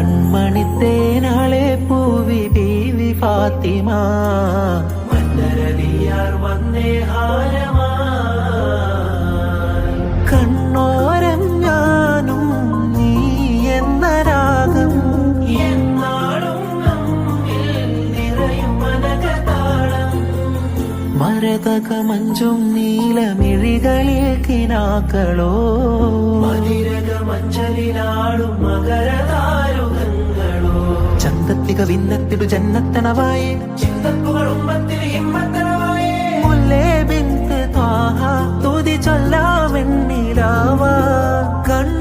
കൺമണിത്തേനാളെ പൂവി ബീവി ഫാത്തിമ മന്ദരലിയാർ വന്നേ ഹാരമാ കണ്ണോരം ഞാനും നീ എന്ന രാഗം എന്നാളും നമ്മിൽ നിറയും മനകതാളം മരതക മഞ്ചും നീലമിഴികളിൽ കിനാക്കളോ മതിരക മഞ്ചലിലാടും മകരതാരുകങ്ങളോ ചന്തത്തിക വിന്നത്തിടു ജന്നത്തണവായേ ചിന്തപ്പുകൾ ഉമ്മത്തിൽ ഹിമ്മത്തണവായേ മുല്ലേ ബിന്ത് ത്വാഹ തുതി ചൊല്ലാമെന്നിലാവാ കണ്ണ